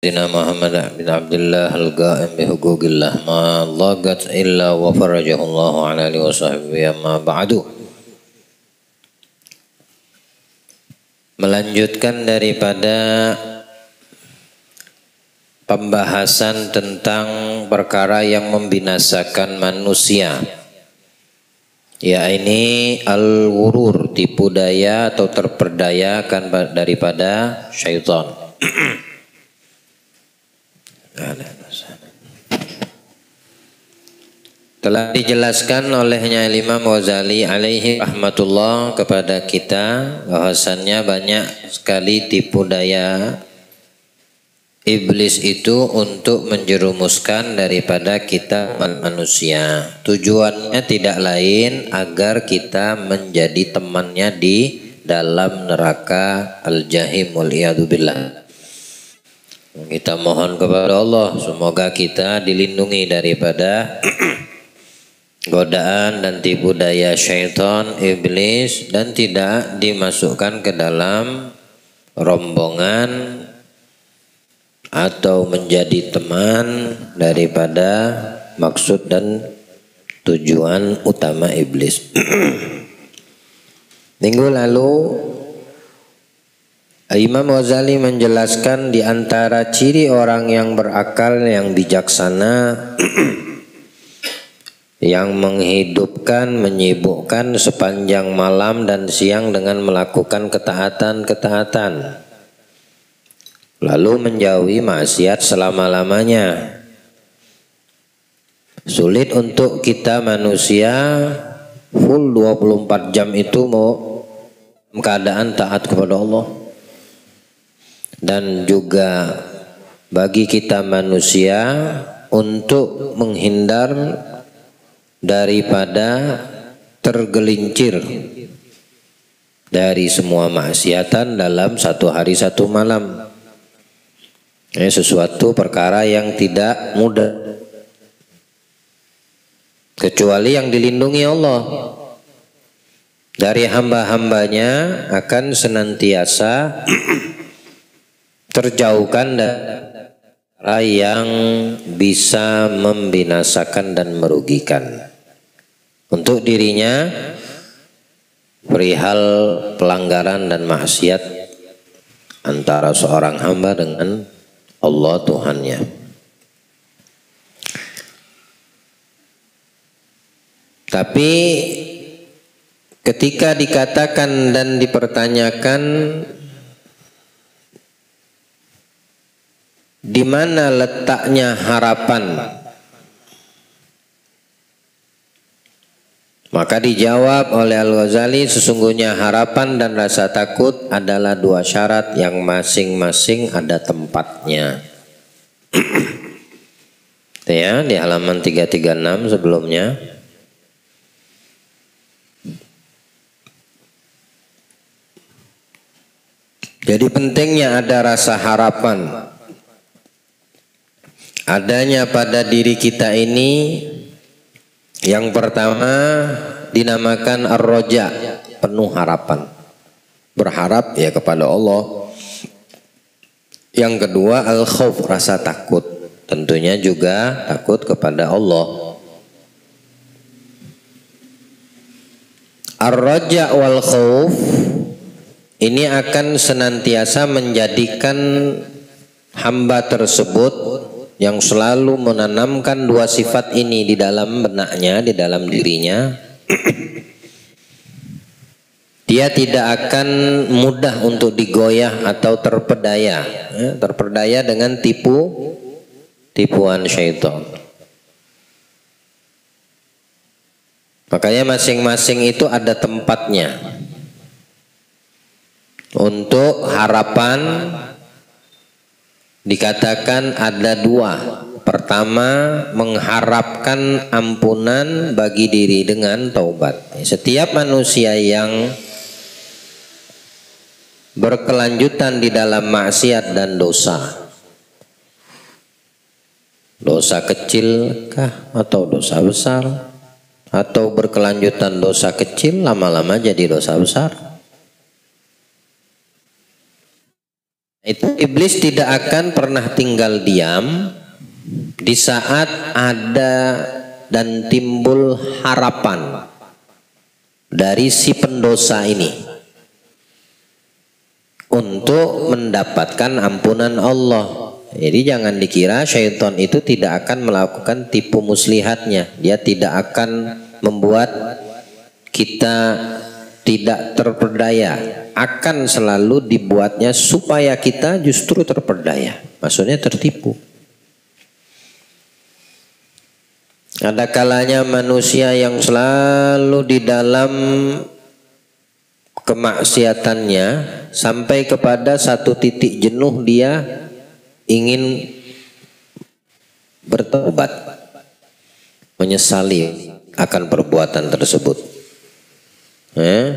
Dina Muhammad bin Abdullah al-Qa'im bihuquqillah ma lagat illa wa farajahullahu ala alihi wa sahbihi amma ba'du. Melanjutkan daripada pembahasan tentang perkara yang membinasakan manusia, ya ini al-ghurur, tipu daya atau terperdayakan daripada syaitan. Telah dijelaskan olehnya Imam Ghazali alaihi rahmatullah kepada kita bahwasannya banyak sekali tipu daya iblis itu untuk menjerumuskan daripada kita manusia. Tujuannya tidak lain agar kita menjadi temannya di dalam neraka al-jahim wal'iyadzubillah. Kita mohon kepada Allah semoga kita dilindungi daripada godaan dan tipu daya syaitan iblis dan tidak dimasukkan ke dalam rombongan atau menjadi teman daripada maksud dan tujuan utama iblis. Minggu lalu Imam Ghazali menjelaskan di antara ciri orang yang berakal yang bijaksana yang menghidupkan, menyibukkan sepanjang malam dan siang dengan melakukan ketaatan-ketaatan, lalu menjauhi maksiat selama-lamanya. Sulit untuk kita manusia full 24 jam itu mau keadaan taat kepada Allah. Dan juga bagi kita manusia untuk menghindar daripada tergelincir dari semua maksiatan dalam satu hari satu malam. Ini sesuatu perkara yang tidak mudah, kecuali yang dilindungi Allah dari hamba-hambanya akan senantiasa terjauhkan dari yang bisa membinasakan dan merugikan untuk dirinya perihal pelanggaran dan maksiat antara seorang hamba dengan Allah Tuhannya. Tapi ketika dikatakan dan dipertanyakan di mana letaknya harapan, maka dijawab oleh Al-Ghazali sesungguhnya harapan dan rasa takut adalah dua syarat yang masing-masing ada tempatnya. Ya, di halaman 336 sebelumnya. Jadi pentingnya ada rasa harapan adanya pada diri kita ini. Yang pertama dinamakan ar-roja, penuh harapan, berharap ya kepada Allah. Yang kedua al-khauf, rasa takut, tentunya juga takut kepada Allah. Ar-roja wal khauf ini akan senantiasa menjadikan hamba tersebut yang selalu menanamkan dua sifat ini di dalam benaknya, di dalam dirinya, dia tidak akan mudah untuk digoyah atau terpedaya, terpedaya dengan tipuan syaitan. Makanya masing-masing itu ada tempatnya. Untuk harapan dikatakan ada dua. Pertama, mengharapkan ampunan bagi diri dengan taubat. Setiap manusia yang berkelanjutan di dalam maksiat dan dosa, dosa kecil kah atau dosa besar, atau berkelanjutan dosa kecil lama-lama jadi dosa besar, Itu iblis tidak akan pernah tinggal diam di saat ada dan timbul harapan dari si pendosa ini untuk mendapatkan ampunan Allah. Jadi jangan dikira syaitan itu tidak akan melakukan tipu muslihatnya. Dia tidak akan membuat kita tidak terperdaya. Akan selalu dibuatnya supaya kita justru terperdaya. Maksudnya tertipu. Ada kalanya manusia yang selalu di dalam kemaksiatannya sampai kepada satu titik jenuh dia ingin bertobat, menyesali akan perbuatan tersebut. Nah,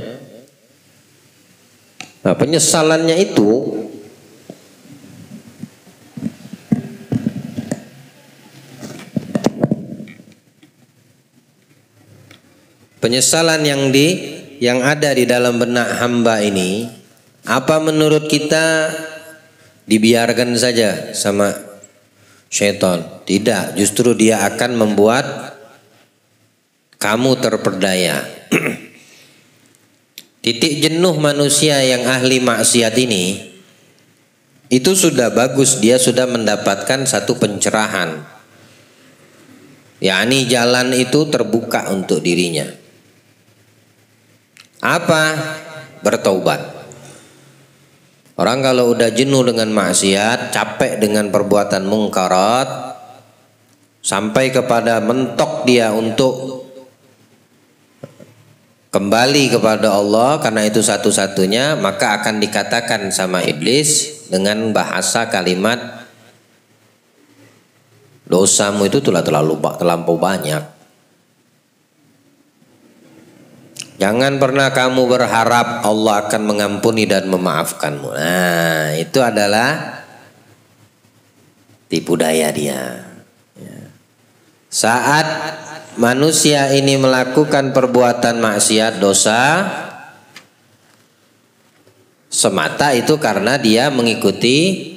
penyesalannya itu penyesalan yang ada di dalam benak hamba ini, apa menurut kita dibiarkan saja sama syaitan? Tidak, justru dia akan membuat kamu terperdaya. Titik jenuh manusia yang ahli maksiat ini itu sudah bagus, dia sudah mendapatkan satu pencerahan. yakni jalan itu terbuka untuk dirinya. Apa? Bertaubat. Orang kalau udah jenuh dengan maksiat, capek dengan perbuatan mungkarat, sampai kepada mentok dia untuk kembali kepada Allah karena itu satu-satunya, maka akan dikatakan sama iblis dengan bahasa kalimat, dosamu itu telah terlampau banyak. Jangan pernah kamu berharap Allah akan mengampuni dan memaafkanmu. Nah, itu adalah tipu daya dia. Saat manusia ini melakukan perbuatan maksiat, dosa, semata itu karena dia mengikuti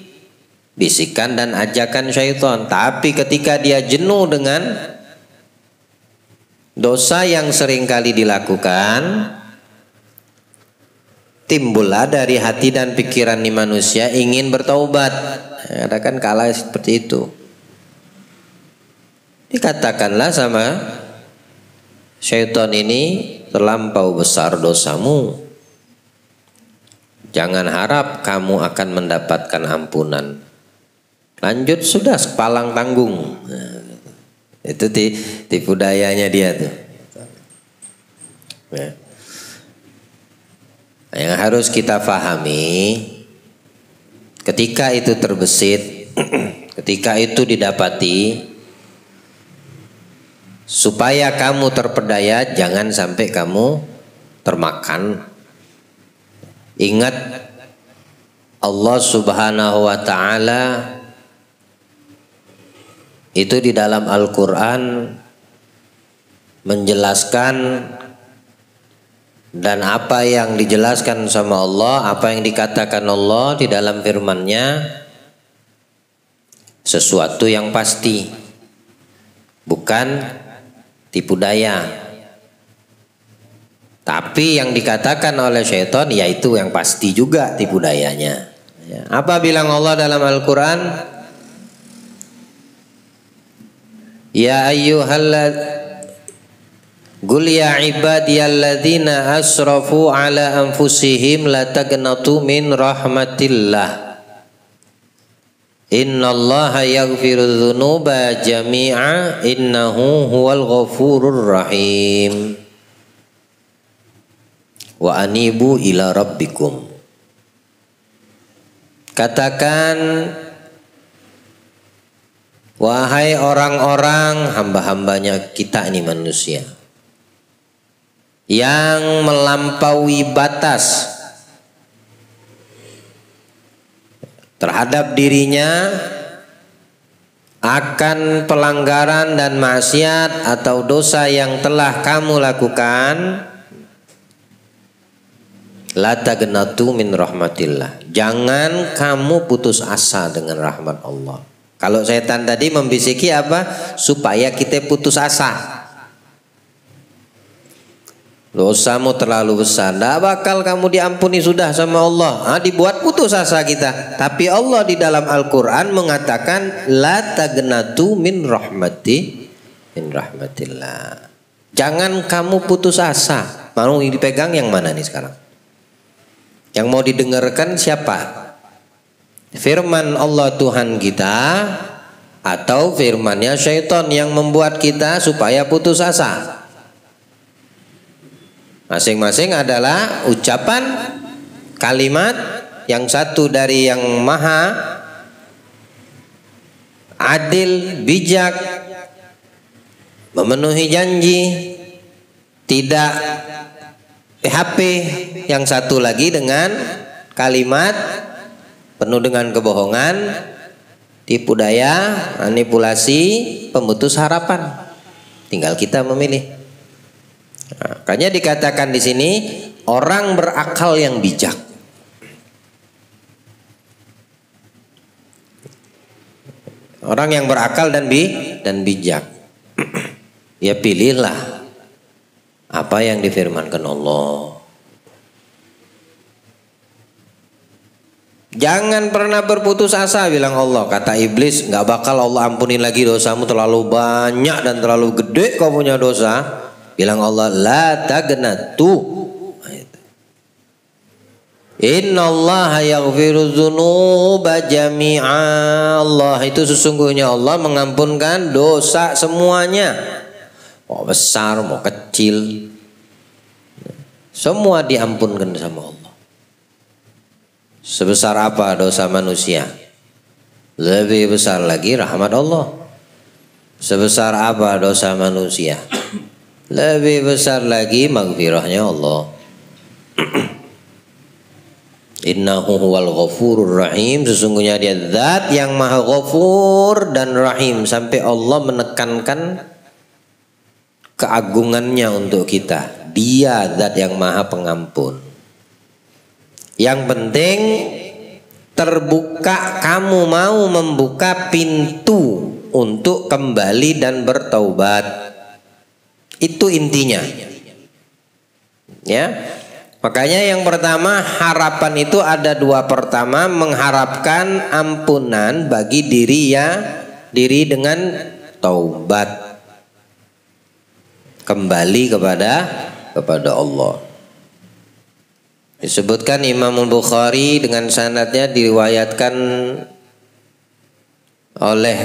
bisikan dan ajakan syaitan. Tapi ketika dia jenuh dengan dosa yang sering kali dilakukan, timbullah dari hati dan pikiran di manusia ingin bertaubat. Ada kan kala seperti itu. Dikatakanlah sama syaitan ini, terlampau besar dosamu. Jangan harap kamu akan mendapatkan ampunan. Lanjut sudah sepalang tanggung. Itu tipu dayanya dia tuh. Ya. Yang harus kita pahami, ketika itu terbesit, ketika itu didapati, supaya kamu terpedaya, jangan sampai kamu termakan. Ingat Allah Subhanahu wa ta'ala itu di dalam Al-Quran menjelaskan, dan apa yang dijelaskan sama Allah, apa yang dikatakan Allah di dalam firman-Nya, sesuatu yang pasti, bukan tipu daya. Tapi yang dikatakan oleh syaitan yaitu yang pasti juga tipu dayanya. Apa bilang Allah dalam Al-Quran? Ya Qul ya ibadiyalladzina asrafu ala anfusihim la taqnatu min rahmatillah. Innallaha yaghfiru dzunuba jami'a innahu huwal ghafurur rahim. Wa anibu ila rabbikum. Katakan, wahai orang-orang hamba-hambanya kita ini manusia yang melampaui batas terhadap dirinya akan pelanggaran dan maksiat atau dosa yang telah kamu lakukan, La taqnatu min rahmatillah. Jangan kamu putus asa dengan rahmat Allah. Kalau setan tadi membisiki apa? Supaya kita putus asa. Dosamu terlalu besar, tidak bakal kamu diampuni sudah sama Allah. Dibuat putus asa kita. Tapi Allah di dalam Al-Quran mengatakan la taqnatu min rahmatillah. Jangan kamu putus asa. Mau dipegang yang mana nih sekarang? Yang mau didengarkan siapa? Firman Allah Tuhan kita atau firmannya syaitan yang membuat kita supaya putus asa? Masing-masing adalah ucapan kalimat yang satu dari yang maha adil, bijak, memenuhi janji, tidak PHP, yang satu lagi dengan kalimat penuh dengan kebohongan, tipu daya, manipulasi, pemutus harapan. Tinggal kita memilih. Makanya dikatakan di sini orang berakal yang bijak. Orang yang berakal dan bijak. Ya pilihlah apa yang difirmankan Allah. Jangan pernah berputus asa, bilang Allah. Kata iblis, nggak bakal Allah ampunin lagi dosamu, terlalu banyak dan terlalu gede kau punya dosa. Bilang Allah, la taqnatu. Innallaha yaghfiru dzunuba jami'a. Allah itu sesungguhnya Allah mengampunkan dosa semuanya. Mau besar, mau kecil, semua diampunkan sama Allah. Sebesar apa dosa manusia, lebih besar lagi rahmat Allah. Sebesar apa dosa manusia, lebih besar lagi maghfirahnya Allah. Innahu huwal ghafurur rahim. Sesungguhnya dia zat yang maha ghafur dan rahim. Sampai Allah menekankan keagungannya untuk kita. Dia zat yang maha pengampun. Yang penting terbuka, kamu mau membuka pintu untuk kembali dan bertaubat. Itu intinya. Ya. Makanya yang pertama, harapan itu ada dua. Pertama, mengharapkan ampunan bagi diri dengan taubat, kembali kepada Allah. Disebutkan Imam Bukhari dengan sanadnya diriwayatkan oleh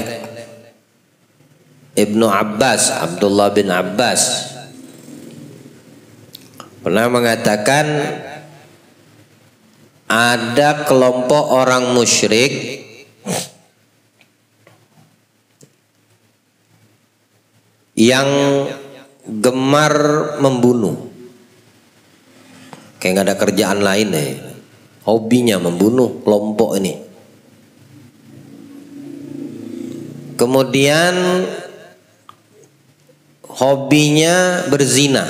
Ibnu Abbas, Abdullah bin Abbas, pernah mengatakan ada kelompok orang musyrik yang gemar membunuh. Kayak nggak ada kerjaan lain nih, hobinya membunuh kelompok ini. Kemudian hobinya berzina,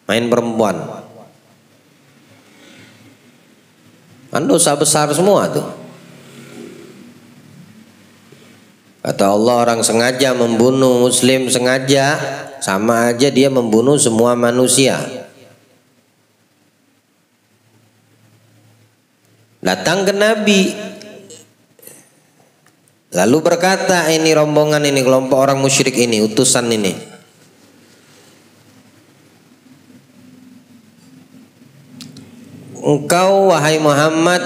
main perempuan. Kan dosa besar semua tuh. Kata Allah, orang sengaja membunuh muslim sengaja, sama aja dia membunuh semua manusia. Datang ke Nabi, lalu berkata, ini rombongan ini, kelompok orang musyrik ini, utusan ini, engkau wahai Muhammad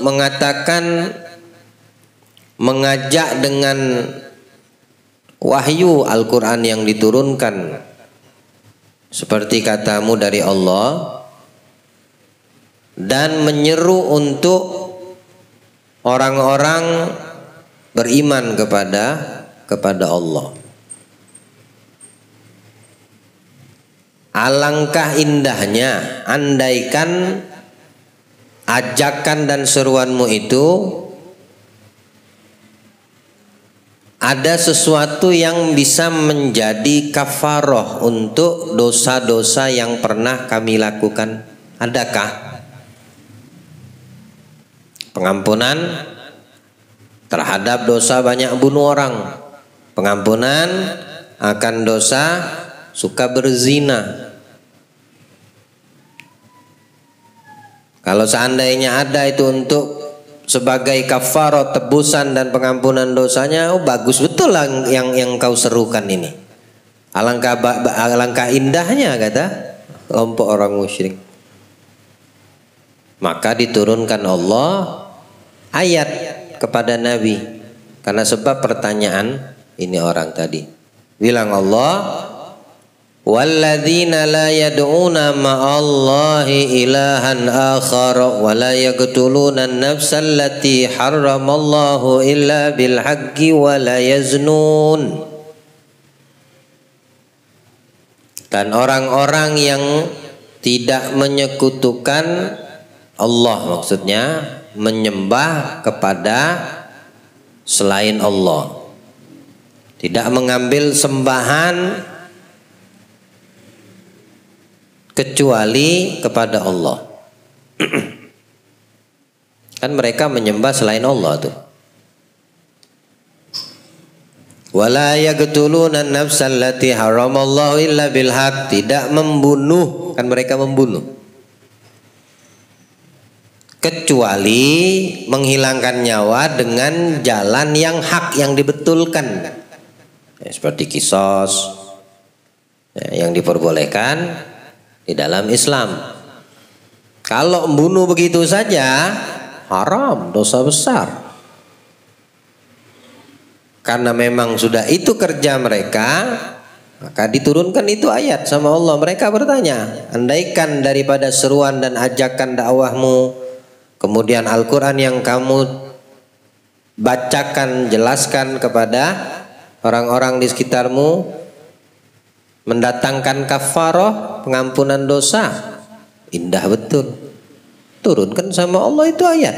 mengatakan, mengajak dengan wahyu Al-Quran yang diturunkan seperti katamu dari Allah, dan menyeru untuk orang-orang beriman kepada Allah. Alangkah indahnya andaikan ajakan dan seruanmu itu ada sesuatu yang bisa menjadi kafaroh untuk dosa-dosa yang pernah kami lakukan? Adakah? Pengampunan terhadap dosa banyak bunuh orang, pengampunan akan dosa suka berzina. Kalau seandainya ada itu untuk sebagai kafarat, tebusan dan pengampunan dosanya, oh bagus betul lah yang kau serukan ini. Alangkah indahnya, kata kelompok orang musyrik. Maka diturunkan Allah ayat kepada Nabi karena sebab pertanyaan ini orang tadi. Bilang Allah, walladzina la yad'una ma'allahi ilahan akhar wa la yaqtuluna an-nafsa allati harramallahu illa bil haqqi wa la yaznun. Dan orang-orang yang tidak menyekutukan Allah, maksudnya menyembah kepada selain Allah, tidak mengambil sembahan kecuali kepada Allah. Kan mereka menyembah selain Allah tuh. Wala yaqtuluna an-nafsa allati haramallahu illa bil haqq, tidak membunuh, kan mereka membunuh kecuali menghilangkan nyawa dengan jalan yang hak, yang dibetulkan, seperti kisos yang diperbolehkan di dalam Islam. Kalau membunuh begitu saja haram, dosa besar. Karena memang sudah itu kerja mereka, maka diturunkan itu ayat sama Allah. Mereka bertanya, andaikan daripada seruan dan ajakan dakwahmu, kemudian Al-Quran yang kamu bacakan, jelaskan kepada orang-orang di sekitarmu, mendatangkan kafaroh, pengampunan dosa, indah betul. Turunkan sama Allah itu ayat.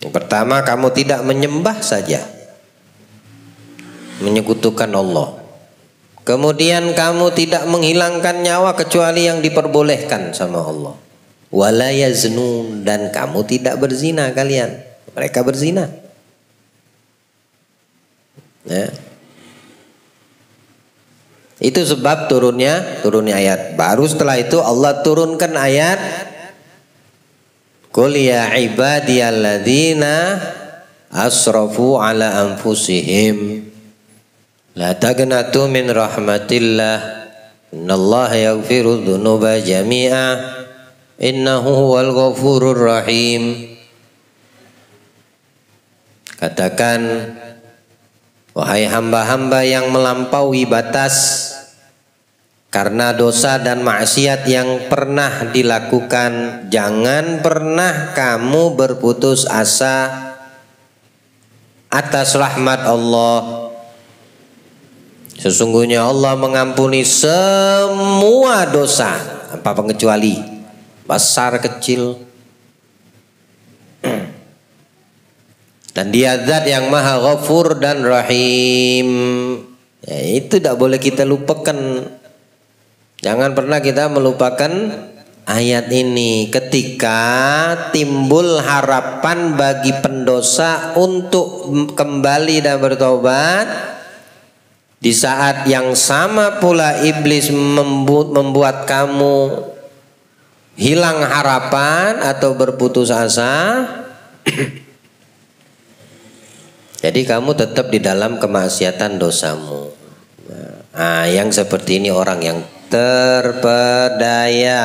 Yang pertama, kamu tidak menyembah saja, menyekutukan Allah. Kemudian kamu tidak menghilangkan nyawa kecuali yang diperbolehkan sama Allah. Wala yaznun, dan kamu tidak berzina kalian. Mereka berzina. Ya. Itu sebab turunnya ayat. Baru setelah itu Allah turunkan ayat, qul ya ibadiyalladzina asrafu ala anfusihim la taqnatu min rahmatillah innallaha yaghfiru dzunuba jami'a innahu huwal ghafurur rahim. Katakan, wahai hamba-hamba yang melampaui batas karena dosa dan maksiat yang pernah dilakukan, jangan pernah kamu berputus asa atas rahmat Allah. Sesungguhnya Allah mengampuni semua dosa, tanpa pengecuali, besar kecil. Dan Dia zat yang maha ghafur dan rahim. Ya, itu tidak boleh kita lupakan. Jangan pernah kita melupakan ayat ini ketika timbul harapan bagi pendosa untuk kembali dan bertobat. Di saat yang sama pula iblis membuat kamu hilang harapan atau berputus asa. Jadi kamu tetap di dalam kemaksiatan dosamu. Nah, yang seperti ini orang yang terpedaya,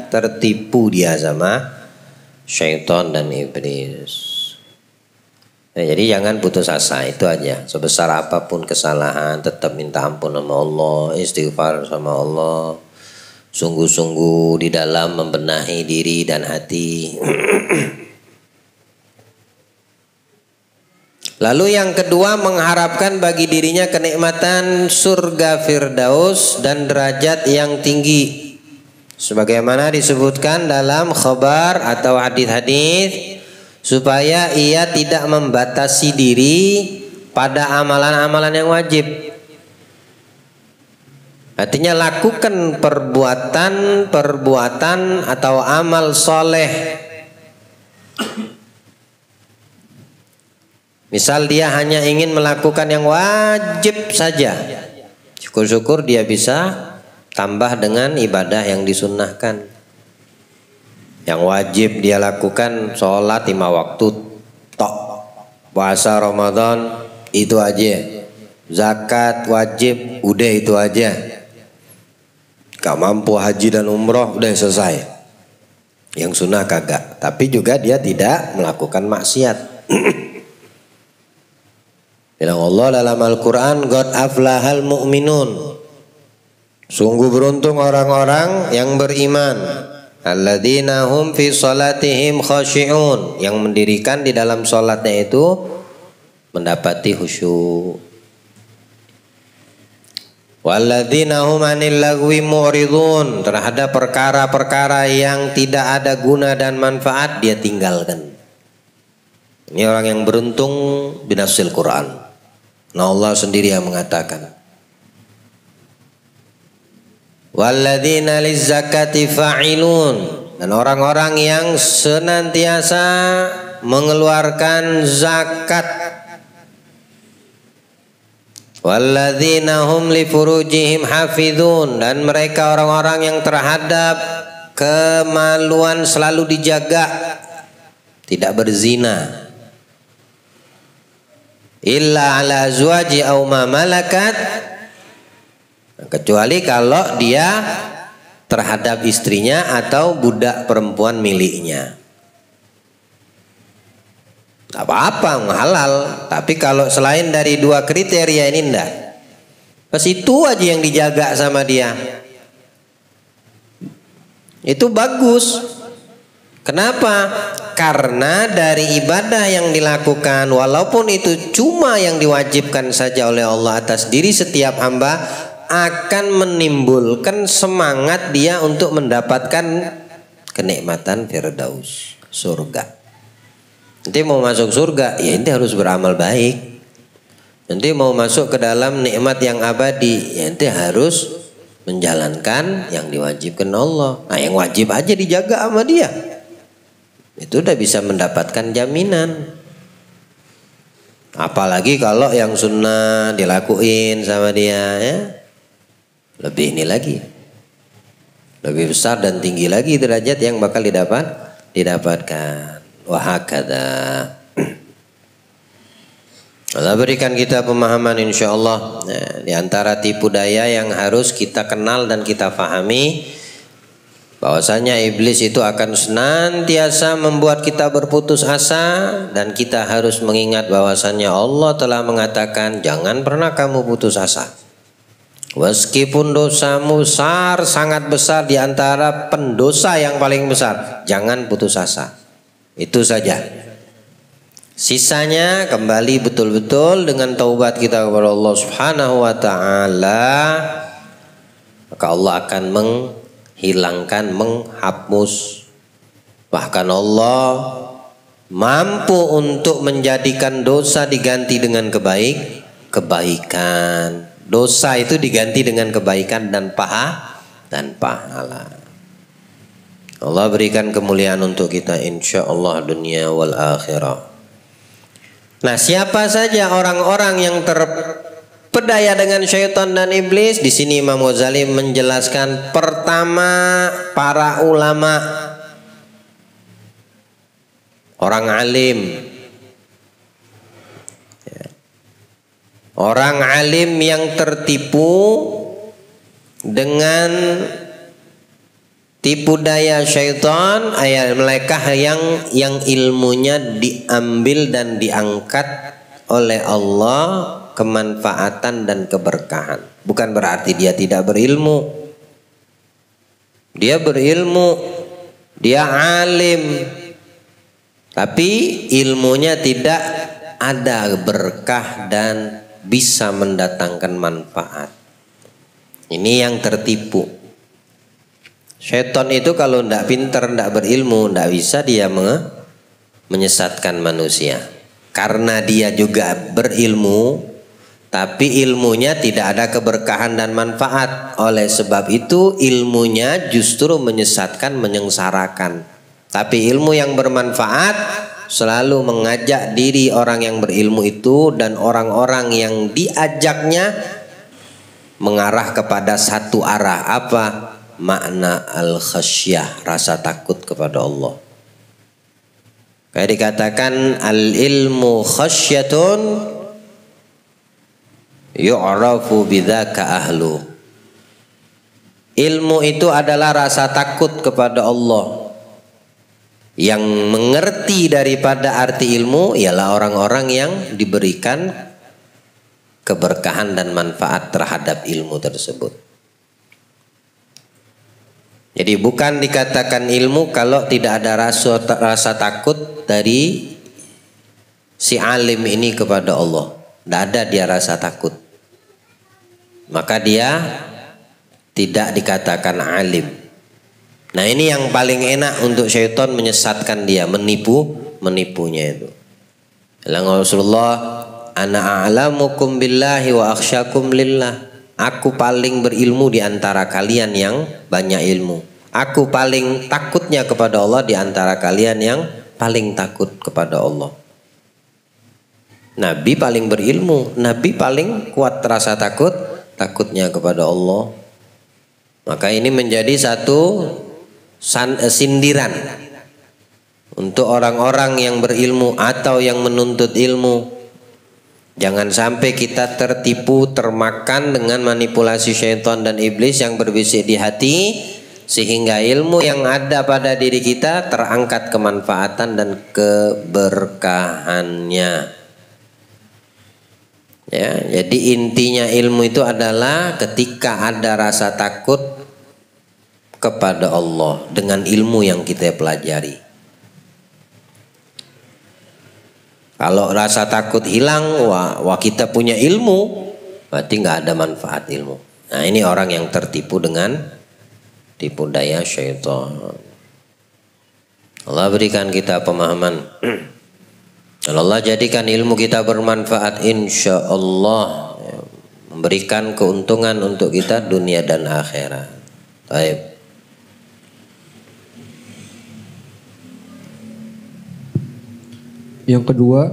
tertipu dia sama syaitan dan iblis. Nah, jadi jangan putus asa, itu aja. Sebesar apapun kesalahan, tetap minta ampun sama Allah, istighfar sama Allah, sungguh-sungguh di dalam membenahi diri dan hati. Lalu yang kedua, mengharapkan bagi dirinya kenikmatan surga Firdaus dan derajat yang tinggi, sebagaimana disebutkan dalam khabar atau hadis-hadis, supaya ia tidak membatasi diri pada amalan-amalan yang wajib. Artinya lakukan perbuatan atau amal soleh. Misal dia hanya ingin melakukan yang wajib saja, syukur-syukur dia bisa tambah dengan ibadah yang disunnahkan. Yang wajib dia lakukan sholat 5 waktu tok, puasa Ramadan itu aja, zakat wajib udah itu aja. Gak mampu haji dan umroh udah selesai. Yang sunnah kagak. Tapi juga dia tidak melakukan maksiat. Bilang Allah dalam Al-Quran, God aflahal mu'minun. Sungguh beruntung orang-orang yang beriman. Alladzina hum fi salatihim khashi'un. Yang mendirikan di dalam salatnya itu mendapati khusyuk. Walladzina hum 'anil lagwi mu'ridun. Terhadap perkara-perkara yang tidak ada guna dan manfaat dia tinggalkan. Ini orang yang beruntung binasil Quran. Nah Allah sendiri yang mengatakan. Walladzina lizzakati fa'ilun. Dan orang-orang yang senantiasa mengeluarkan zakat. Walladzina hum li furujihim hafidhun. Dan mereka orang-orang yang terhadap kemaluan selalu dijaga, tidak berzina. Illa ala azwaji aw ma malakat, kecuali kalau dia terhadap istrinya atau budak perempuan miliknya. Apa-apa halal, tapi kalau selain dari 2 kriteria ini enggak. Pas itu aja yang dijaga sama dia. Itu bagus. Kenapa? Karena dari ibadah yang dilakukan, walaupun itu cuma yang diwajibkan saja oleh Allah atas diri setiap hamba, akan menimbulkan semangat dia untuk mendapatkan kenikmatan firdaus, surga. Nanti mau masuk surga, ya ente harus beramal baik. Nanti mau masuk ke dalam nikmat yang abadi, ya ente harus menjalankan yang diwajibkan Allah. Nah yang wajib aja dijaga sama dia, itu udah bisa mendapatkan jaminan. Apalagi kalau yang sunnah dilakuin sama dia, ya lebih ini lagi, lebih besar dan tinggi lagi derajat yang bakal didapatkan. Wahakadha. Allah berikan kita pemahaman insyaallah. Nah, di antara tipu daya yang harus kita kenal dan kita fahami, bahwasanya iblis itu akan senantiasa membuat kita berputus asa, dan kita harus mengingat bahwasanya Allah telah mengatakan jangan pernah kamu putus asa. Meskipun dosamu besar, sangat besar, di antara pendosa yang paling besar, jangan putus asa. Itu saja. Sisanya kembali betul-betul dengan taubat kita kepada Allah Subhanahu wa taala, maka Allah akan menghilangkan, menghapus. Bahkan Allah mampu untuk menjadikan dosa diganti dengan kebaikan. Dosa itu diganti dengan kebaikan dan pahala. Allah berikan kemuliaan untuk kita insyaallah dunia wal akhirah. Nah, siapa saja orang-orang yang terpedaya dengan syaitan dan iblis? Di sini Imam Ghazali menjelaskan, pertama para ulama, orang alim. Orang alim yang tertipu dengan tipu daya syaitan, mereka yang ilmunya diambil dan diangkat oleh Allah kemanfaatan dan keberkahan. Bukan berarti dia tidak berilmu. Dia berilmu, dia alim, tapi ilmunya tidak ada berkah dan bisa mendatangkan manfaat. Ini yang tertipu. Syaitan itu kalau tidak pintar, tidak berilmu, tidak bisa dia menyesatkan manusia. karena dia juga berilmu, tapi ilmunya tidak ada keberkahan dan manfaat. Oleh sebab itu ilmunya justru menyesatkan, menyengsarakan. Tapi ilmu yang bermanfaat selalu mengajak diri orang yang berilmu itu dan orang-orang yang diajaknya mengarah kepada satu arah. Apa? Makna al-khasyah, rasa takut kepada Allah. Kayak dikatakan al-ilmu khasyatun yu'rafu bidzaka ahlu. Ilmu itu adalah rasa takut kepada Allah. Yang mengerti daripada arti ilmu ialah orang-orang yang diberikan keberkahan dan manfaat terhadap ilmu tersebut. Jadi bukan dikatakan ilmu kalau tidak ada rasa takut dari si alim ini kepada Allah. Tidak ada dia rasa takut. Maka dia tidak dikatakan alim. Nah ini yang paling enak untuk syaitan menyesatkan dia, menipunya itu. Bilang Rasulullah, ana a'lamukum billahi wa akhsyakum lillah. Aku paling berilmu di antara kalian yang banyak ilmu. Aku paling takutnya kepada Allah di antara kalian yang paling takut kepada Allah. Nabi paling berilmu, Nabi paling kuat rasa takutnya kepada Allah. Maka ini menjadi satu sindiran untuk orang-orang yang berilmu atau yang menuntut ilmu. Jangan sampai kita tertipu, termakan dengan manipulasi syaitan dan iblis yang berbisik di hati, sehingga ilmu yang ada pada diri kita terangkat kemanfaatan dan keberkahannya. Ya, jadi intinya ilmu itu adalah ketika ada rasa takut kepada Allah dengan ilmu yang kita pelajari. Kalau rasa takut hilang, wah kita punya ilmu, berarti nggak ada manfaat ilmu. Nah ini orang yang tertipu dengan tipu daya syaitan. Allah berikan kita pemahaman. Kalau Allah jadikan ilmu kita bermanfaat, insya Allah memberikan keuntungan untuk kita dunia dan akhirat. Baik. Yang kedua,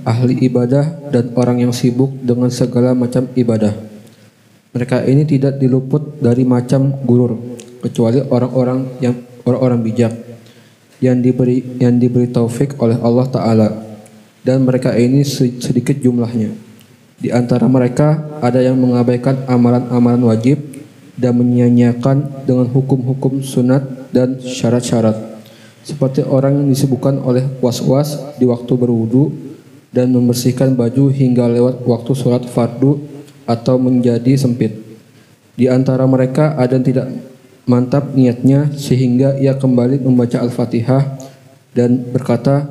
ahli ibadah dan orang yang sibuk dengan segala macam ibadah. Mereka ini tidak diluput dari macam gurur, kecuali orang-orang bijak yang diberi taufik oleh Allah Ta'ala. Dan mereka ini sedikit jumlahnya. Di antara mereka ada yang mengabaikan amalan-amalan wajib dan menyia-nyiakan dengan hukum-hukum sunat dan syarat-syarat. Seperti orang yang disibukkan oleh was-was di waktu berwudu dan membersihkan baju hingga lewat waktu sholat fardu atau menjadi sempit. Di antara mereka ada yang tidak mantap niatnya sehingga ia kembali membaca Al-Fatihah dan berkata,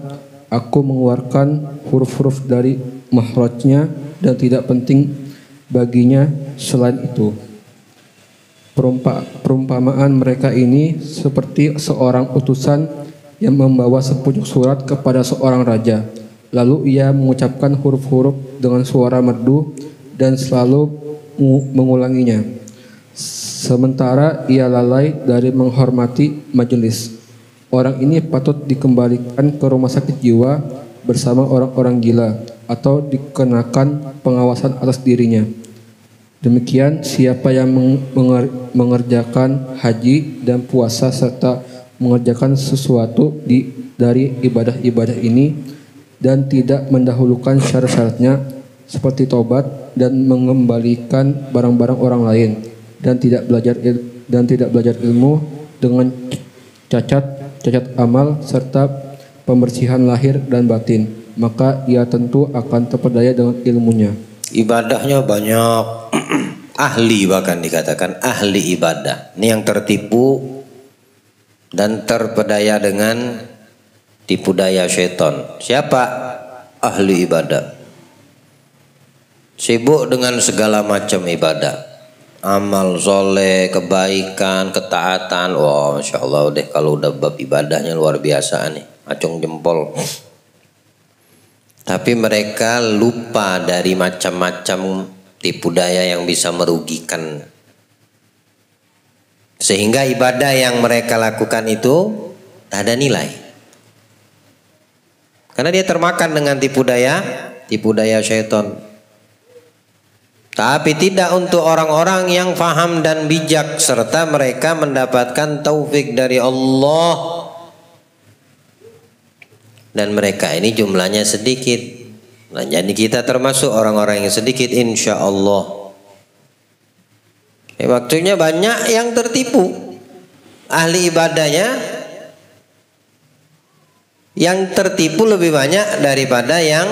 aku mengeluarkan huruf-huruf dari makhrajnya dan tidak penting baginya selain itu. Perumpamaan mereka ini seperti seorang utusan yang membawa sepucuk surat kepada seorang raja. Lalu ia mengucapkan huruf-huruf dengan suara merdu dan selalu mengulanginya. Sementara ia lalai dari menghormati majelis. Orang ini patut dikembalikan ke rumah sakit jiwa bersama orang-orang gila atau dikenakan pengawasan atas dirinya. Demikian siapa yang mengerjakan haji dan puasa serta mengerjakan sesuatu dari ibadah-ibadah ini dan tidak mendahulukan syarat-syaratnya seperti taubat dan mengembalikan barang-barang orang lain dan tidak belajar ilmu dengan cacat amal serta pembersihan lahir dan batin, maka ia tentu akan terpedaya dengan ilmunya. Ibadahnya banyak, ahli bahkan dikatakan ahli ibadah. Ini yang tertipu dan terpedaya dengan tipu daya syaitan. Siapa? Ahli ibadah. Sibuk dengan segala macam ibadah. Amal soleh, kebaikan, ketaatan. Wah, Masya Allah deh kalau udah bab ibadahnya luar biasa nih. Acung jempol. Tapi mereka lupa dari macam-macam tipu daya yang bisa merugikan. Sehingga ibadah yang mereka lakukan itu tak ada nilai. Karena dia termakan dengan tipu daya syaitan. Tapi tidak untuk orang-orang yang faham dan bijak serta mereka mendapatkan taufik dari Allah. Dan mereka ini jumlahnya sedikit. Nah, jadi kita termasuk orang-orang yang sedikit insya Allah. Waktunya banyak yang tertipu. Ahli ibadahnya yang tertipu lebih banyak daripada yang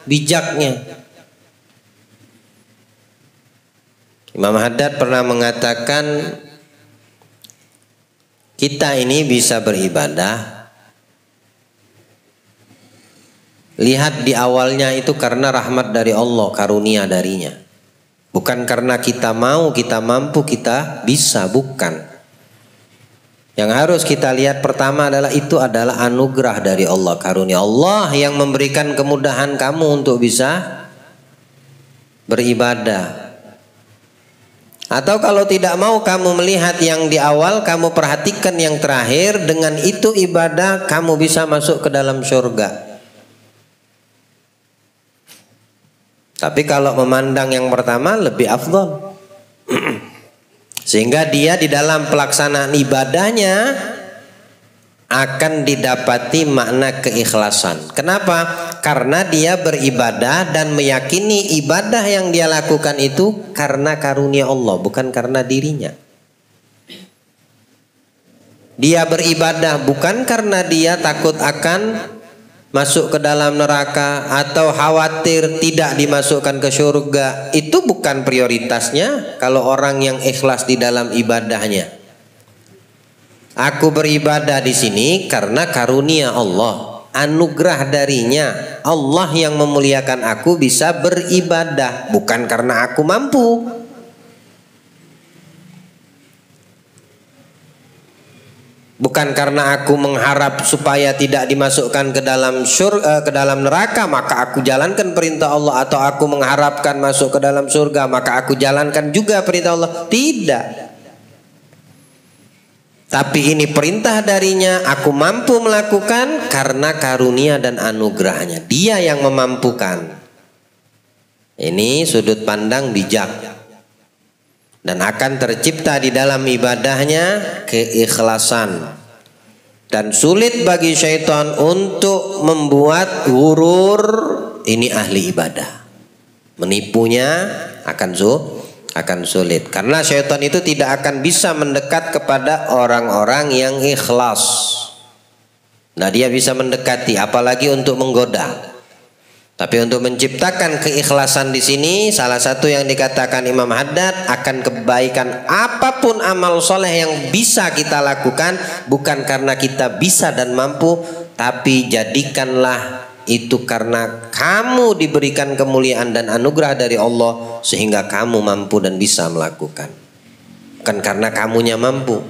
bijaknya. Imam Haddad pernah mengatakan, kita ini bisa beribadah, lihat di awalnya itu karena rahmat dari Allah, karunia darinya. Bukan karena kita mau, kita mampu, kita bisa, bukan. Yang harus kita lihat pertama adalah itu adalah anugerah dari Allah, karunia Allah yang memberikan kemudahan kamu untuk bisa beribadah. Atau kalau tidak mau kamu melihat yang di awal, kamu perhatikan yang terakhir, dengan itu ibadah kamu bisa masuk ke dalam surga. Tapi kalau memandang yang pertama lebih afdal. Sehingga dia di dalam pelaksanaan ibadahnya akan didapati makna keikhlasan. Kenapa? Karena dia beribadah dan meyakini ibadah yang dia lakukan itu karena karunia Allah, bukan karena dirinya. Dia beribadah bukan karena dia takut akan masuk ke dalam neraka atau khawatir tidak dimasukkan ke surga. Itu bukan prioritasnya kalau orang yang ikhlas di dalam ibadahnya. Aku beribadah di sini karena karunia Allah, anugerah darinya. Allah yang memuliakan aku bisa beribadah, bukan karena aku mampu. Bukan karena aku mengharap supaya tidak dimasukkan ke dalam surga, ke dalam neraka, maka aku jalankan perintah Allah, atau aku mengharapkan masuk ke dalam surga, maka aku jalankan juga perintah Allah. Tidak. Tapi ini perintah darinya, aku mampu melakukan karena karunia dan anugerahnya. Dia yang memampukan. Ini sudut pandang bijak. Dan akan tercipta di dalam ibadahnya keikhlasan. Dan sulit bagi syaitan untuk membuat gurur ini ahli ibadah. Menipunya akan sulit. Karena syaitan itu tidak akan bisa mendekat kepada orang-orang yang ikhlas. Nah, dia bisa mendekati, apalagi untuk menggoda. Tapi untuk menciptakan keikhlasan di sini, salah satu yang dikatakan Imam Haddad, akan kebaikan apapun amal soleh yang bisa kita lakukan, bukan karena kita bisa dan mampu, tapi jadikanlah itu karena kamu diberikan kemuliaan dan anugerah dari Allah sehingga kamu mampu dan bisa melakukan. Bukan karena kamunya mampu,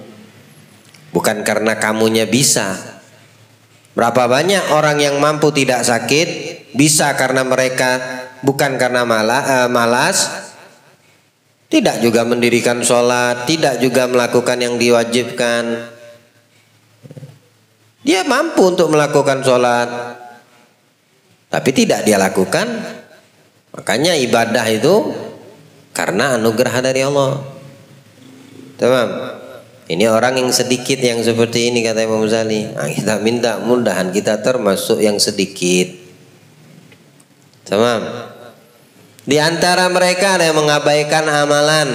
bukan karena kamunya bisa. Berapa banyak orang yang mampu tidak sakit, bisa karena mereka, bukan karena malas, tidak juga mendirikan sholat, tidak juga melakukan yang diwajibkan. Dia mampu untuk melakukan sholat, tapi tidak dia lakukan. Makanya ibadah itu karena anugerah dari Allah. Tamam. Ini orang yang sedikit yang seperti ini, kata Imam Ghazali. Nah, kita minta mudahan kita termasuk yang sedikit. Tamam. Di antara mereka ada yang mengabaikan amalan.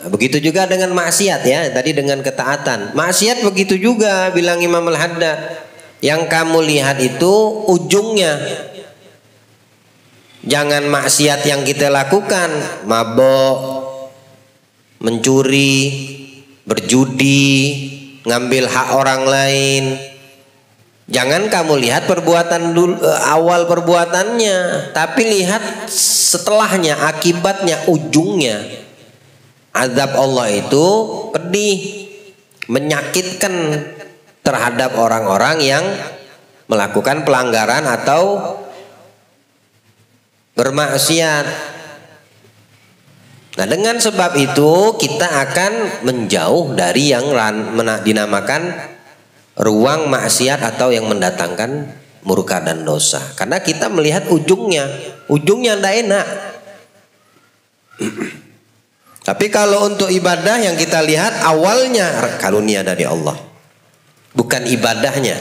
Nah, begitu juga dengan maksiat ya. Tadi dengan ketaatan. Maksiat begitu juga, bilang Imam Al-Haddad. Yang kamu lihat itu ujungnya. Jangan maksiat yang kita lakukan, mabok, mencuri, berjudi, ngambil hak orang lain. Jangan kamu lihat perbuatan dulu, awal perbuatannya, tapi lihat setelahnya, akibatnya, ujungnya. Azab Allah itu pedih, menyakitkan terhadap orang-orang yang melakukan pelanggaran atau bermaksiat. Nah, dengan sebab itu kita akan menjauh dari yang dinamakan ruang maksiat atau yang mendatangkan murka dan dosa. Karena kita melihat ujungnya tidak enak. Tapi kalau untuk ibadah yang kita lihat awalnya karunia dari Allah. Bukan ibadahnya.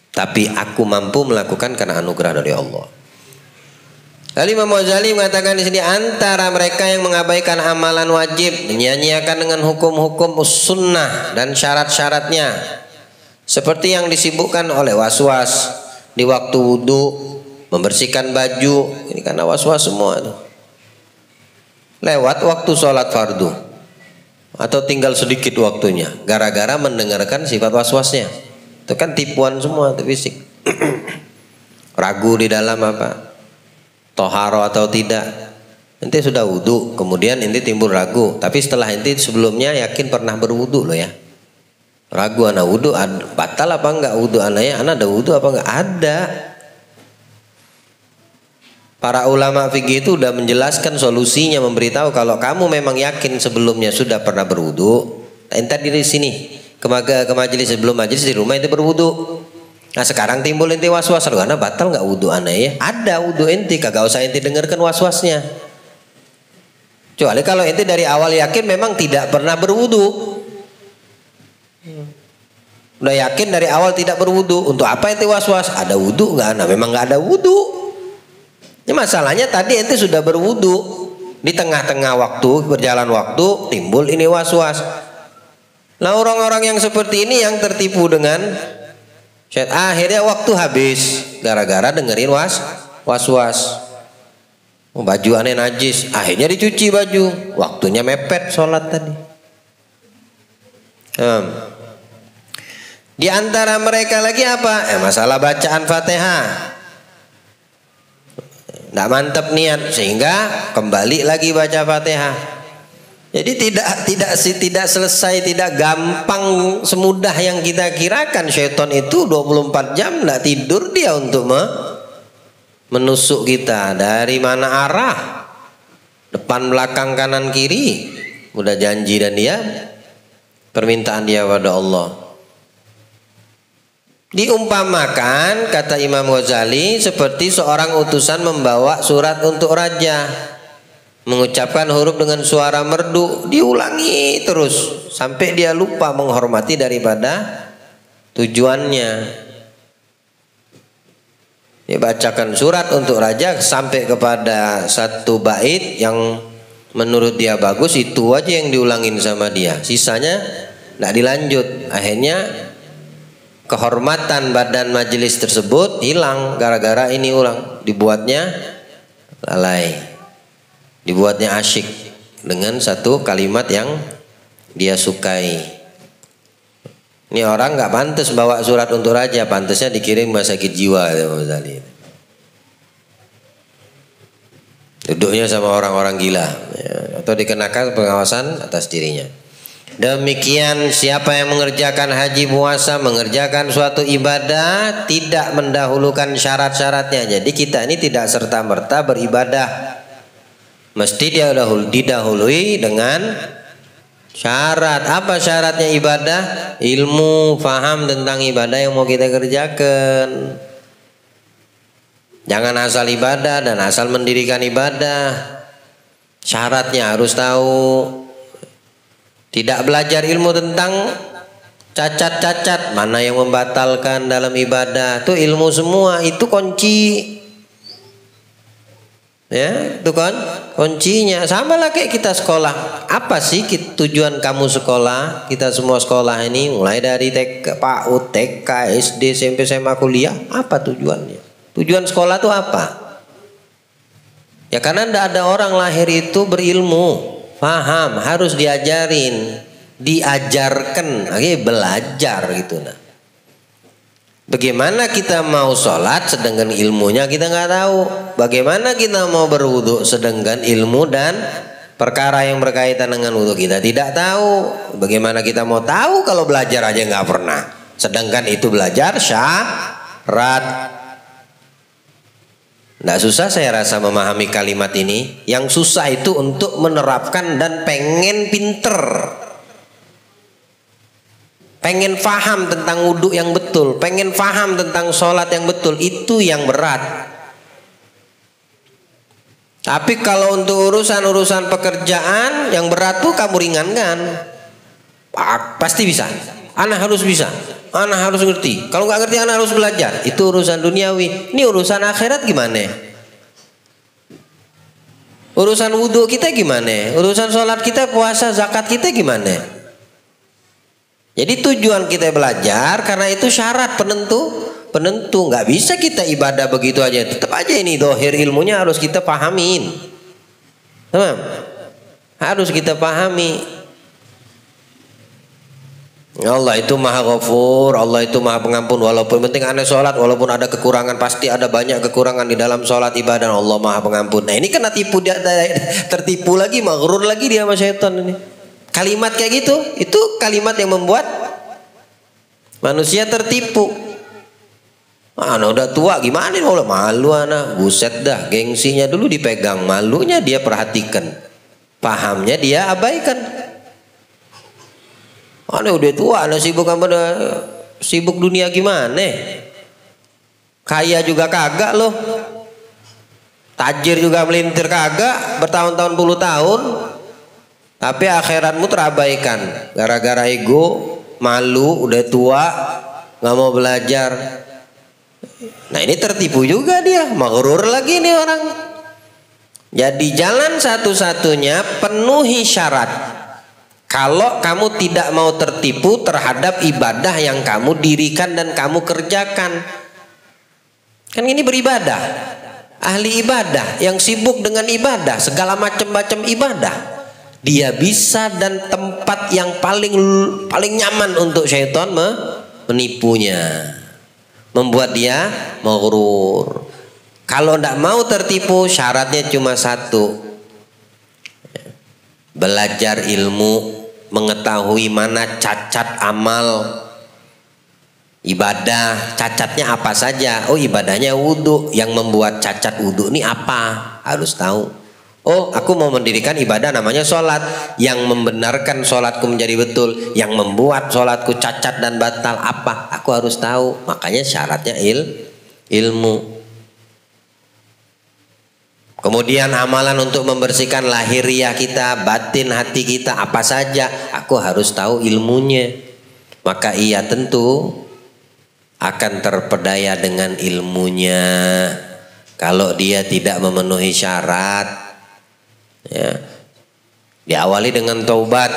Tapi aku mampu melakukan karena anugerah dari Allah. Lalu Imam Ghazali mengatakan di sini, antara mereka yang mengabaikan amalan wajib, menyanyiakan dengan hukum-hukum sunnah dan syarat-syaratnya, seperti yang disibukkan oleh waswas di waktu wudhu, membersihkan baju, ini karena waswas semua itu. Lewat waktu sholat fardu atau tinggal sedikit waktunya, gara-gara mendengarkan sifat waswasnya. Itu kan tipuan semua itu fisik. Ragu di dalam apa? Toharo atau tidak. Ente sudah wudhu, kemudian ente timbul ragu. Tapi setelah ente sebelumnya yakin pernah berwudhu loh ya. Ragu anak wudhu, batal apa enggak wudhu anaknya? Anak ada wudhu apa enggak? Ada. Para ulama fikih itu udah menjelaskan solusinya, memberitahu kalau kamu memang yakin sebelumnya sudah pernah berwudhu, ente di sini ke majelis, sebelum majelis di rumah ente berwudhu. Nah sekarang timbul ente was-was, karena batal nggak wudhu aneh ya? Ada wudhu ente, kagak usah ente dengarkan was-wasnya. Kecuali kalau ente dari awal yakin memang tidak pernah berwudhu. Udah yakin dari awal tidak berwudhu, untuk apa ente was-was? Ada wudhu nggak? Nah memang nggak ada wudhu. Ini masalahnya tadi ente sudah berwudhu, di tengah-tengah waktu, berjalan waktu timbul ini was-was. Nah orang-orang yang seperti ini yang tertipu dengan akhirnya waktu habis gara-gara dengerin was-was. Baju aneh najis, akhirnya dicuci baju, waktunya mepet sholat tadi. Di antara mereka lagi apa? Masalah bacaan Fatihah. Tidak mantap niat sehingga kembali lagi baca Fatihah. Jadi tidak selesai, tidak gampang semudah yang kita kirakan. Syaitan itu 24 jam tidak tidur dia untuk menusuk kita. Dari mana arah? Depan, belakang, kanan, kiri. Udah janji dan dia permintaan dia pada Allah. Diumpamakan, kata Imam Ghazali, seperti seorang utusan membawa surat untuk raja, mengucapkan huruf dengan suara merdu, diulangi terus sampai dia lupa menghormati daripada tujuannya. Dia bacakan surat untuk raja sampai kepada satu bait yang menurut dia bagus, itu aja yang diulangin sama dia, sisanya tidak dilanjut. Akhirnya kehormatan badan majelis tersebut hilang gara-gara ini ulang, dibuatnya lalai, dibuatnya asyik dengan satu kalimat yang dia sukai. Ini orang nggak pantas bawa surat untuk raja, pantasnya dikirim rumah sakit jiwa. Duduknya sama orang-orang gila ya, atau dikenakan pengawasan atas dirinya. Demikian siapa yang mengerjakan haji puasa, mengerjakan suatu ibadah, tidak mendahulukan syarat-syaratnya. Jadi kita ini tidak serta-merta beribadah, mesti dia didahului dengan syarat. Apa syaratnya ibadah? Ilmu, faham tentang ibadah yang mau kita kerjakan. Jangan asal ibadah dan asal mendirikan ibadah. Syaratnya harus tahu. Tidak belajar ilmu tentang cacat-cacat, mana yang membatalkan dalam ibadah, itu ilmu semua, itu kunci. Ya, itu kan kuncinya. Sama lah kayak kita sekolah. Apa sih tujuan kamu sekolah? Kita semua sekolah ini mulai dari TK, PAUD, TK, SD, SMP, SMA, kuliah. Apa tujuannya? Tujuan sekolah itu apa? Ya karena tidak ada orang lahir itu berilmu, paham, harus diajarin, diajarkan, belajar gitu. Nah, bagaimana kita mau sholat sedangkan ilmunya kita nggak tahu? Bagaimana kita mau berwudu sedangkan ilmu dan perkara yang berkaitan dengan wudu kita tidak tahu? Bagaimana kita mau tahu kalau belajar aja nggak pernah? Sedangkan itu belajar syarat. Nggak susah saya rasa memahami kalimat ini. Yang susah itu untuk menerapkan dan pengen pinter, pengen faham tentang wudhu yang betul, pengen faham tentang sholat yang betul. Itu yang berat. Tapi kalau untuk urusan-urusan pekerjaan yang berat tuh kamu ringankan, pasti bisa. Anak harus bisa, anak harus ngerti. Kalau nggak ngerti anak harus belajar. Itu urusan duniawi. Ini urusan akhirat gimana? Urusan wudhu kita gimana? Urusan sholat kita, puasa, zakat kita gimana? Jadi tujuan kita belajar karena itu syarat penentu. Nggak bisa kita ibadah begitu aja. Tetap aja ini dohir ilmunya harus kita pahamin. Teman, harus kita pahami. Allah itu maha ghafur, Allah itu maha pengampun. Walaupun penting aneh sholat, walaupun ada kekurangan, pasti ada banyak kekurangan di dalam sholat ibadah. Allah maha pengampun. Nah ini kena tipu, dia tertipu lagi, maghrur lagi dia sama syaitan ini. Kalimat kayak gitu, itu kalimat yang membuat manusia tertipu. Anak udah tua gimana nih, malu anak, buset dah, gengsinya dulu dipegang, malunya dia perhatikan, pahamnya dia abaikan. Anak udah tua, anak sibuk apa, sibuk dunia gimana? Kaya juga kagak loh, tajir juga melintir kagak, bertahun-tahun puluh tahun, tapi akhiratmu terabaikan gara-gara ego, malu, udah tua, nggak mau belajar. Nah ini tertipu juga dia, maghrur lagi nih orang. Jadi jalan satu-satunya penuhi syarat. Kalau kamu tidak mau tertipu terhadap ibadah yang kamu dirikan dan kamu kerjakan. Kan ini beribadah. Ahli ibadah yang sibuk dengan ibadah, segala macam-macam ibadah. Dia bisa dan tempat yang paling nyaman untuk syaitan menipunya. Membuat dia maghrur. Kalau tidak mau tertipu syaratnya cuma satu. Belajar ilmu, mengetahui mana cacat amal ibadah, cacatnya apa saja. Oh ibadahnya wudhu, yang membuat cacat wudhu ini apa, harus tahu. Oh aku mau mendirikan ibadah namanya sholat, yang membenarkan sholatku menjadi betul, yang membuat sholatku cacat dan batal apa, aku harus tahu. Makanya syaratnya ilmu. Kemudian amalan untuk membersihkan lahiriah kita, batin hati kita, apa saja, aku harus tahu ilmunya. Maka ia tentu akan terpedaya dengan ilmunya. Kalau dia tidak memenuhi syarat, ya, diawali dengan taubat,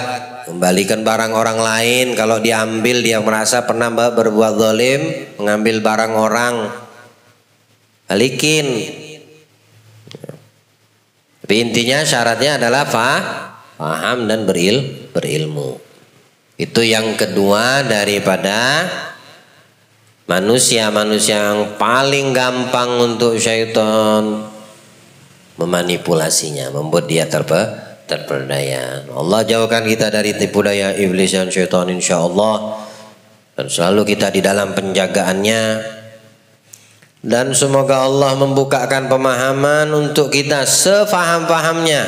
kembalikan barang orang lain. Kalau diambil, dia merasa pernah berbuat zalim, mengambil barang orang, balikin. Tapi intinya syaratnya adalah paham dan berilmu. Itu yang kedua daripada manusia-manusia yang paling gampang untuk syaitan memanipulasinya, membuat dia terperdaya. Allah jauhkan kita dari tipu daya iblis dan syaitan insyaallah, dan selalu kita di dalam penjagaannya. Dan semoga Allah membukakan pemahaman untuk kita sefaham-fahamnya,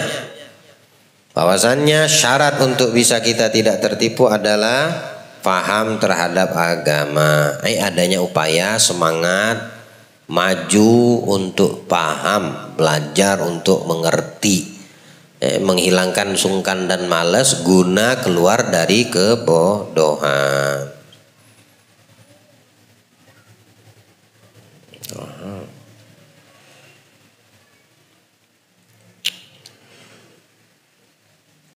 bahwasannya syarat untuk bisa kita tidak tertipu adalah paham terhadap agama. Adanya upaya, semangat, maju untuk paham, belajar untuk mengerti, menghilangkan sungkan dan malas guna keluar dari kebodohan.